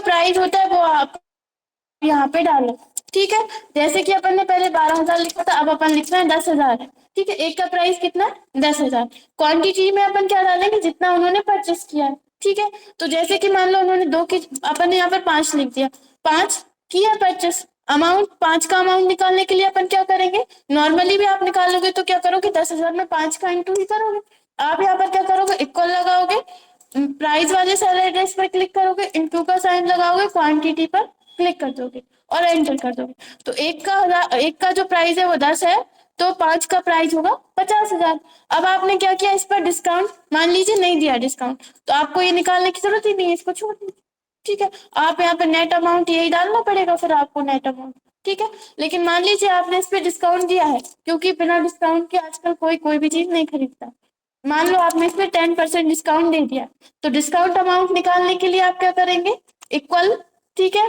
Price होता है वो आप यहाँ पे डालो। ठीक है, जैसे कि अपन ने पहले 12,000 लिखा था, अब अपन लिख रहे हैं 10,000 है। ठीक है, एक का प्राइस कितना है 10,000। क्वांटिटी में अपन क्या डालेंगे, जितना उन्होंने परचेस किया है। ठीक है, तो जैसे कि मान लो उन्होंने 2 की, अपन ने यहाँ पर 5 लिख दिया, 5 किया परचेस। अमाउंट 5 का अमाउंट निकालने के लिए अपन क्या करेंगे, नॉर्मली भी आप निकालोगे तो क्या करोगे, 10,000 में 5 का इंटू ही करोगे। आप यहाँ पर क्या करोगे, इक्वल लगाओगे, प्राइस वाले सेल एड्रेस पर क्लिक करोगे, इंटू का साइन लगाओगे, क्वांटिटी पर क्लिक कर दोगे और एंटर कर दोगे। तो एक का जो प्राइस है वो 10 है, तो 5 का प्राइस होगा 50,000। अब आपने क्या किया, इस पर डिस्काउंट मान लीजिए नहीं दिया डिस्काउंट, तो आपको ये निकालने की जरूरत ही नहीं है, इसको छोड़ दीजिए। ठीक है, आप यहाँ पे नेट अमाउंट यही डालना पड़ेगा फिर आपको, नेट अमाउंट। ठीक है, लेकिन मान लीजिए आपने इस पे डिस्काउंट दिया है, क्योंकि बिना डिस्काउंट के आजकल कोई भी चीज नहीं खरीदता। मान लो आपने इसमें 10% डिस्काउंट दे दिया, तो डिस्काउंट अमाउंट निकालने के लिए आप क्या करेंगे, इक्वल। ठीक है,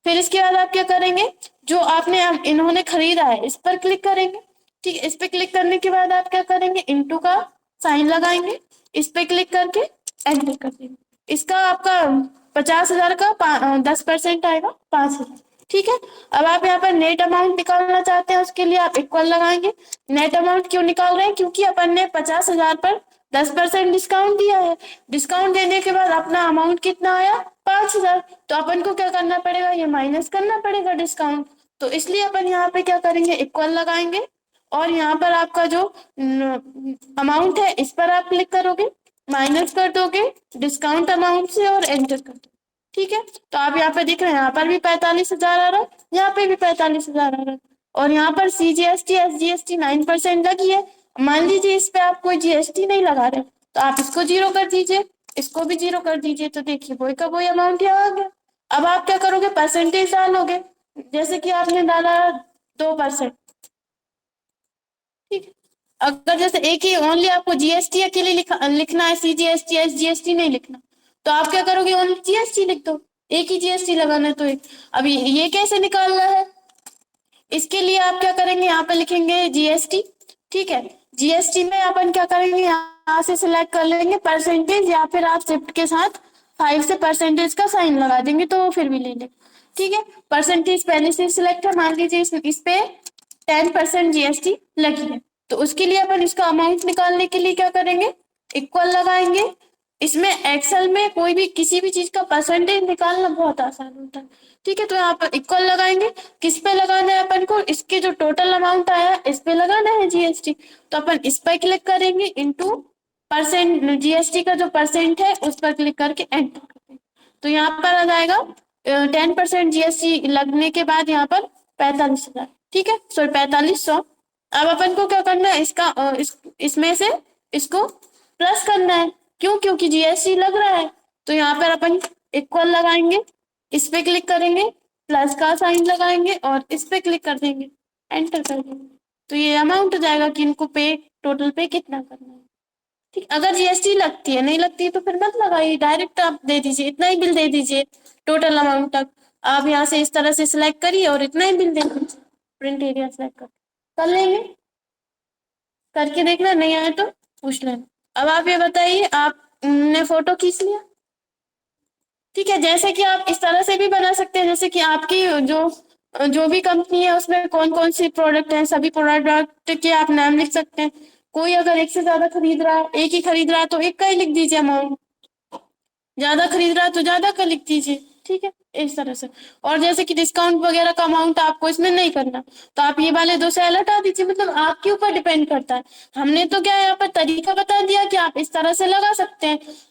फिर इसके बाद आप क्या करेंगे, जो आपने इन्होंने खरीदा है इस पर क्लिक करेंगे। ठीक है, इस पे क्लिक करने के बाद आप क्या करेंगे, इंटू का साइन लगाएंगे, इस पे क्लिक करके एंटर कर देंगे। इसका आपका 50,000 का 10% आएगा 5,000। ठीक है, अब आप यहाँ पर नेट अमाउंट निकालना चाहते हैं, उसके लिए आप इक्वल लगाएंगे। नेट अमाउंट क्यों निकाल रहे हैं, क्योंकि अपन ने 50,000 पर 10% डिस्काउंट दिया है। डिस्काउंट देने के बाद अपना अमाउंट कितना आया, 5,000। तो अपन को क्या करना पड़ेगा, ये माइनस करना पड़ेगा डिस्काउंट। तो इसलिए अपन यहाँ पे क्या करेंगे, इक्वल लगाएंगे, और यहाँ पर आपका जो अमाउंट है इस पर आप क्लिक करोगे, माइनस कर दोगे डिस्काउंट अमाउंट से और एंटर कर दो। ठीक है, तो आप यहाँ पे दिख रहे हैं, यहाँ पर भी 45,000 आ रहा है, यहाँ पे भी 45,000 आ रहा है, और यहाँ पर CGST SGST 9% लगी है। मान लीजिए इस पे आप कोई GST नहीं लगा रहे, तो आप इसको 0 कर दीजिए, इसको भी 0 कर दीजिए, तो देखिए वही का वही अमाउंट यहाँ आ गया। अब आप क्या करोगे, परसेंटेज डालोगे, जैसे कि आपने डाला 2%। ठीक है, अगर जैसे एक ही ओनली आपको GST अकेले लिखना है, CGST SGST नहीं लिखना, तो आप क्या करोगे, ओनली GST लिख दो, एक ही GST लगाना है तो एक। अब ये कैसे निकालना है, इसके लिए आप क्या करेंगे, यहाँ पे लिखेंगे GST। ठीक है, GST में अपन क्या करेंगे, यहाँ से सिलेक्ट कर लेंगे परसेंटेज, या फिर आप शिफ्ट के साथ 5 से परसेंटेज का साइन लगा देंगे तो वो फिर भी ले लेंगे। ठीक है, परसेंटेज पहले से सिलेक्ट है, मान लीजिए इस पे 10% GST लगी है, तो उसके लिए अपन इसका अमाउंट निकालने के लिए क्या करेंगे, इक्वल लगाएंगे। इसमें एक्सेल में कोई भी किसी भी चीज का परसेंटेज निकालना बहुत आसान होता है। ठीक है, तो यहाँ पर इक्वल लगाएंगे, किस पे लगाना है अपन को, इसके जो टोटल अमाउंट आया है इस पे लगाना है GST, तो अपन इस पर क्लिक करेंगे, इंटू परसेंट, GST का जो परसेंट है उस पर क्लिक करके एंटर करेंगे, तो यहाँ पर आ जाएगा 10% GST लगने के बाद यहाँ पर 45,000। ठीक है, सॉरी 4500। अब अपन को क्या करना है, इसमें से इसको प्लस करना है, क्यों, क्योंकि GST लग रहा है, तो यहाँ पर अपन इक्वल लगाएंगे, इस पे क्लिक करेंगे, प्लस का साइन लगाएंगे और इस पे क्लिक कर देंगे, एंटर कर देंगे, तो ये अमाउंट हो जाएगा कि इनको पे, टोटल पे कितना करना है। ठीक, अगर GST लगती है, नहीं लगती है तो फिर मत लगाइए, डायरेक्ट आप दे दीजिए, इतना ही बिल दे दीजिए टोटल अमाउंट तक। आप यहाँ से इस तरह से सिलेक्ट करिए और इतना ही बिल दे दीजिए, प्रिंट एरिया सिलेक्ट कर लेंगे, करके देखना, नहीं आए तो पूछ लेना। अब आप ये बताइए, आपने फोटो खींच लिया। ठीक है, जैसे कि आप इस तरह से भी बना सकते हैं, जैसे कि आपकी जो भी कंपनी है उसमें कौन कौन सी प्रोडक्ट है, सभी प्रोडक्ट के आप नाम लिख सकते हैं। कोई अगर एक से ज्यादा खरीद रहा है, एक ही खरीद रहा है तो एक का ही लिख दीजिए अमाउंट, ज्यादा खरीद रहा है तो ज्यादा का लिख दीजिए। ठीक है, इस तरह से। और जैसे कि डिस्काउंट वगैरह का अमाउंट आपको इसमें नहीं करना, तो आप ये वाले 2 सेल हटा दीजिए, मतलब आपके ऊपर डिपेंड करता है। हमने तो क्या यहाँ पर तरीका बता दिया कि आप इस तरह से लगा सकते हैं,